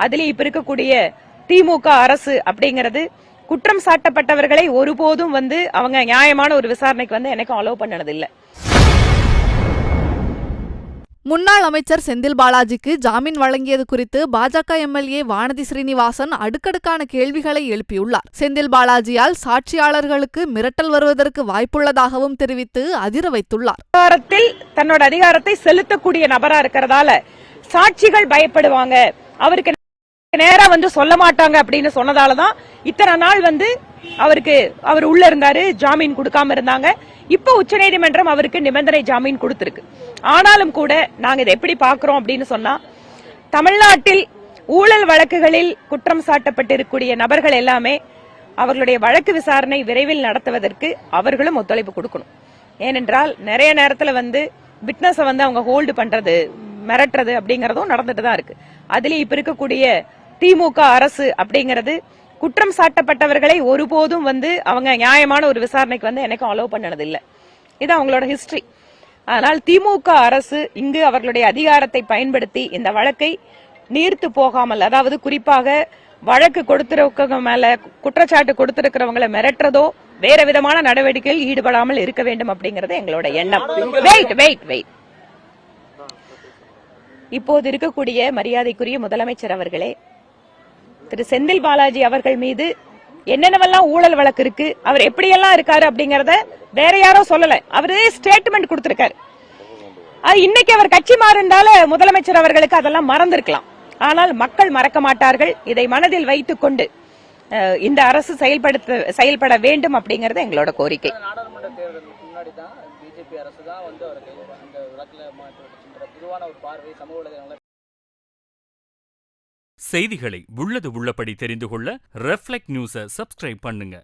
அதுலயும் இப்ப இருக்கக்கூடிய திமுக அரசு அப்படிங்கிறது குற்றம் சாட்டப்பட்டவர்களை ஒருபோதும் அவங்க நியாயமான ஒரு விசாரணைக்கு எனக்கும் அலோவ் பண்ணது இல்ல. முன்னாள் அமைச்சர் செந்தில் பாலாஜிக்கு ஜாமீன் வழங்கியது குறித்து பாஜக எம்எல்ஏ வானதி ஸ்ரீனிவாசன் அடுக்கடுக்கான கேள்விகளை எழுப்பியுள்ளார். செந்தில் பாலாஜியால் சாட்சியாளர்களுக்கு மிரட்டல் வருவதற்கு வாய்ப்புள்ளதாகவும் தெரிவித்து அதிர வைத்துள்ளார். தன்னோட அதிகாரத்தை செலுத்தக்கூடிய நபரா இருக்கிறதால சாட்சிகள் பயப்படுவாங்க, அவருக்கு நேரா சொல்ல மாட்டாங்க அப்படின்னு சொன்னதாலதான் இத்தனை நாள் அவர் உள்ள இருந்தாரு, ஜாமீன் கொடுக்காம இருந்தாங்க. இப்ப உச்சநீதிமன்றம் அவருக்கு நிபந்தனை ஜாமீன் கொடுத்திருக்கு. ஆனாலும் கூட நாங்க இதை எப்படி பாக்குறோம் அப்படின்னு சொன்னா, தமிழ்நாட்டில் ஊழல் வழக்குகளில் குற்றம் சாட்டப்பட்டிருக்கக்கூடிய நபர்கள் எல்லாமே அவர்களுடைய வழக்கு விசாரணை விரைவில் நடத்துவதற்கு அவர்களும் ஒத்துழைப்பு கொடுக்கணும். ஏனென்றால் நிறைய நேரத்துல விட்னஸை அவங்க ஹோல்டு பண்றது, மிரட்டுறது அப்படிங்கறதும் நடந்துட்டு தான் இருக்கு. அதுலயும் இப்ப இருக்கக்கூடிய திமுக அரசு அப்படிங்கிறது குற்றம் சாட்டப்பட்டவர்களை ஒருபோதும் அவங்க நியாயமான ஒரு விசாரணைக்கு எனக்கும் அலோவ் பண்ணது இல்ல. இது அவங்களோட ஹிஸ்டரி. ஆனால் திமுக அரசு இங்கு அவர்களுடைய அதிகாரத்தை பயன்படுத்தி இந்த வழக்கை நீர்த்து போகாமல், அதாவது குறிப்பாக வழக்கு கொடுத்திருக்கவங்க மேல குற்றச்சாட்டு கொடுத்திருக்கிறவங்களை மிரட்டுறதோ வேற விதமான நடவடிக்கையில் ஈடுபடாமல் இருக்க வேண்டும் அப்படிங்கறது எங்களோட எண்ணம். இப்போது இருக்கக்கூடிய மரியாதைக்குரிய முதலமைச்சர் அவர்களே, திரு செந்தில் பாலாஜி அவர்கள் மீது என்னென்னவெல்லாம் ஊழல் வழக்கு இருக்கு, அவர் எப்படியெல்லாம் இருக்காரு அப்படிங்கறத வேற யாரோ சொல்லல, அவரே ஸ்டேட்மெண்ட் கொடுத்திருக்காரு. இன்னைக்கு அவர் கட்சி மாறினால முதலமைச்சர் அவர்களுக்கு அதெல்லாம் மறந்திருக்கலாம். ஆனால் மக்கள் மறக்க மாட்டார்கள். இதை மனதில் வைத்துக் கொண்டு இந்த அரசு செயல்பட வேண்டும் அப்படிங்கறது எங்களோட கோரிக்கை. செய்திகளை உள்ளது உள்ளபடி தெரிந்து கொள்ள ரெஃப்ளெக்ட் நியூஸை சப்ஸ்கிரைப் பண்ணுங்க.